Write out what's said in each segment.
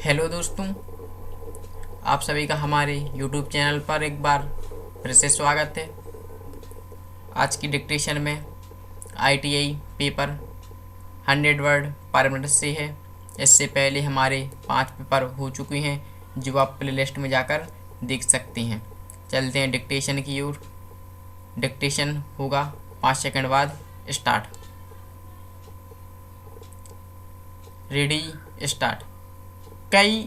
Hello दोस्तों, आप सभी का हमारे YouTube चैनल पर एक बार फिर से स्वागत है। आज की डिक्टेशन में ITI पेपर 100 वर्ड पर मिनट से है। इससे पहले हमारे 5 पेपर हो चुके हैं जो आप प्ले लिस्ट में जाकर देख सकते हैं। चलते हैं डिक्टेशन की ओर। डिक्टेशन होगा 5 सेकंड बाद स्टार्ट। Ready start. कई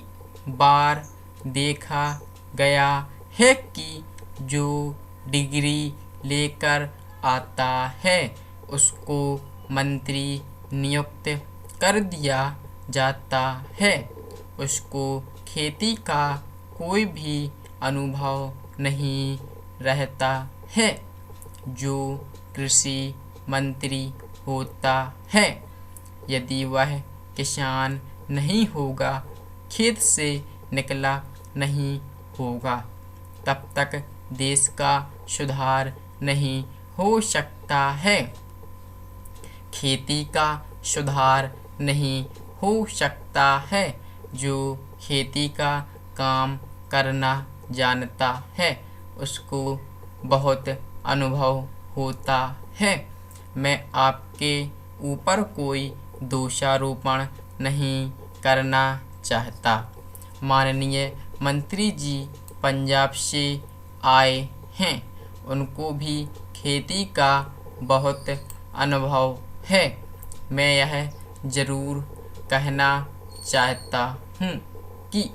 बार देखा गया है कि जो डिग्री लेकर आता है उसको मंत्री नियुक्त कर दिया जाता है। उसको खेती का कोई भी अनुभव नहीं रहता है। जो कृषि मंत्री होता है, यदि वह किसान नहीं होगा, खेत से निकला नहीं होगा, तब तक देश का सुधार नहीं हो सकता है। खेती का सुधार नहीं हो सकता है। जो खेती का काम करना जानता है उसको बहुत अनुभव होता है। मैं आपके ऊपर कोई दोषारोपण नहीं करना चाहता। माननीय मंत्री जी पंजाब से आए हैं, उनको भी खेती का बहुत अनुभव है। मैं यह ज़रूर कहना चाहता हूँ कि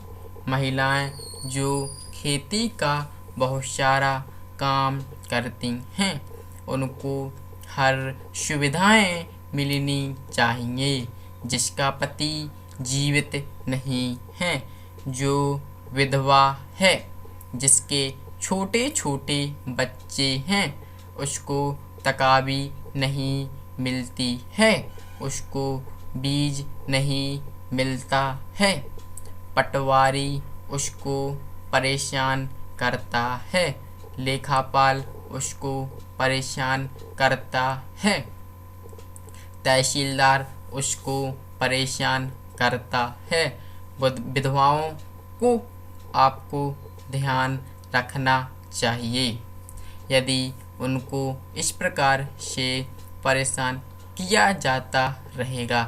महिलाएं जो खेती का बहुत सारा काम करती हैं उनको हर सुविधाएं मिलनी चाहिए। जिसका पति जीवित नहीं है, जो विधवा है, जिसके छोटे छोटे बच्चे हैं, उसको तकावी नहीं मिलती है, उसको बीज नहीं मिलता है, पटवारी उसको परेशान करता है, लेखापाल उसको परेशान करता है, तहसीलदार उसको परेशान करता है। विधवाओं को आपको ध्यान रखना चाहिए। यदि उनको इस प्रकार से परेशान किया जाता रहेगा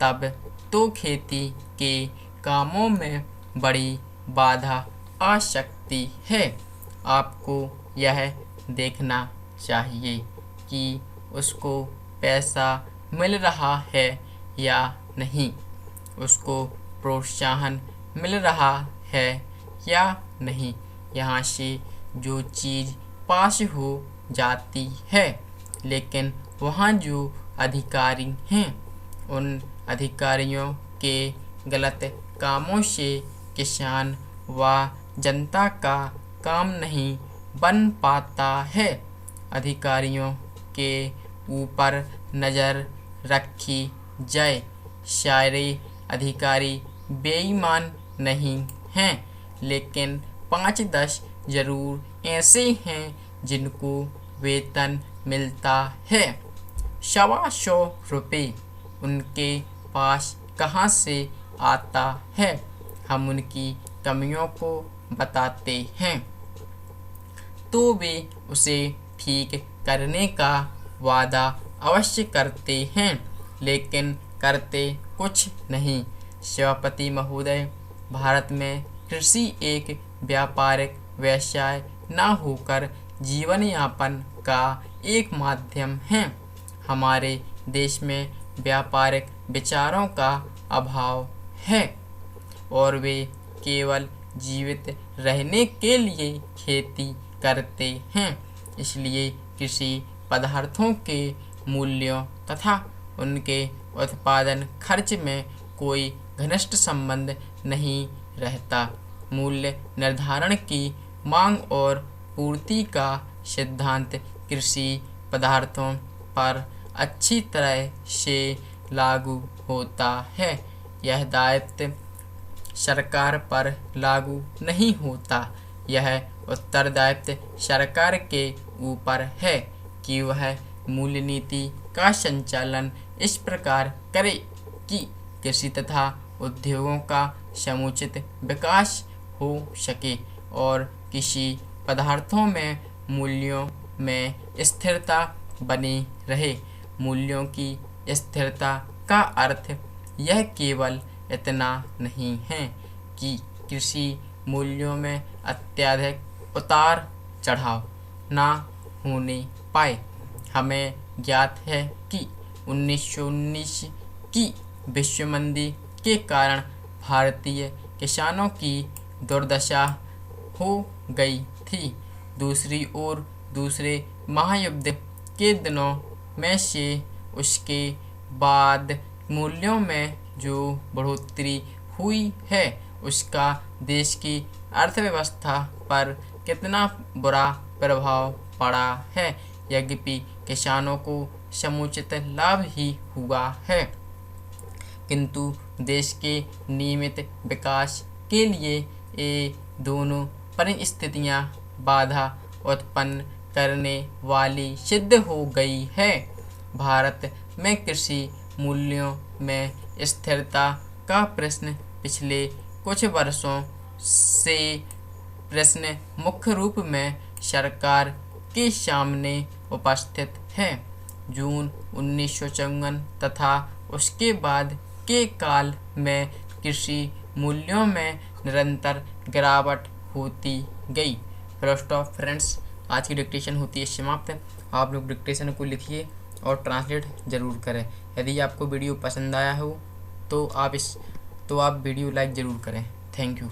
तब तो खेती के कामों में बड़ी बाधा आ सकती है। आपको यह देखना चाहिए कि उसको पैसा मिल रहा है या नहीं, उसको प्रोत्साहन मिल रहा है या नहीं। यहाँ से जो चीज़ पास हो जाती है, लेकिन वहाँ जो अधिकारी हैं उन अधिकारियों के गलत कामों से किसान व जनता का काम नहीं बन पाता है। अधिकारियों के ऊपर नज़र रखी जाए। सारे अधिकारी बेईमान नहीं हैं, लेकिन 5-10 ज़रूर ऐसे हैं जिनको वेतन मिलता है 125 रुपये। उनके पास कहाँ से आता है? हम उनकी कमियों को बताते हैं तो वे उसे ठीक करने का वादा अवश्य करते हैं, लेकिन करते कुछ नहीं। सभापति महोदय, भारत में कृषि एक व्यापारिक व्यवसाय न होकर जीवन यापन का एक माध्यम है। हमारे देश में व्यापारिक विचारों का अभाव है और वे केवल जीवित रहने के लिए खेती करते हैं। इसलिए कृषि पदार्थों के मूल्यों तथा उनके उत्पादन खर्च में कोई घनिष्ठ संबंध नहीं रहता। मूल्य निर्धारण की मांग और पूर्ति का सिद्धांत कृषि पदार्थों पर अच्छी तरह से लागू होता है। यह दायित्व सरकार पर लागू नहीं होता। यह उत्तरदायित्व सरकार के ऊपर है कि वह मूल्य नीति का संचालन इस प्रकार करे कि कृषि तथा उद्योगों का समुचित विकास हो सके और कृषि पदार्थों में मूल्यों में स्थिरता बनी रहे। मूल्यों की स्थिरता का अर्थ यह केवल इतना नहीं है कि कृषि मूल्यों में अत्यधिक उतार चढ़ाव ना होने पाए। हमें ज्ञात है कि 1919 की विश्व मंदी के कारण भारतीय किसानों की दुर्दशा हो गई थी। दूसरी ओर दूसरे महायुद्ध के दिनों में से उसके बाद मूल्यों में जो बढ़ोतरी हुई है उसका देश की अर्थव्यवस्था पर कितना बुरा प्रभाव पड़ा है। यद्यपि किसानों को समुचित लाभ ही हुआ है, किंतु देश के नियमित विकास के लिए ये दोनों परिस्थितियां बाधा उत्पन्न करने वाली सिद्ध हो गई है। भारत में कृषि मूल्यों में स्थिरता का प्रश्न पिछले कुछ वर्षों से प्रश्न मुख्य रूप में सरकार के सामने उपस्थित है। जून 1954 तथा उसके बाद के काल में कृषि मूल्यों में निरंतर गिरावट होती गई। फ्रेंड्स, आज की डिक्टेशन होती है समाप्त। आप लोग डिक्टेशन को लिखिए और ट्रांसलेट ज़रूर करें। यदि आपको वीडियो पसंद आया हो तो आप वीडियो लाइक ज़रूर करें। Thank you.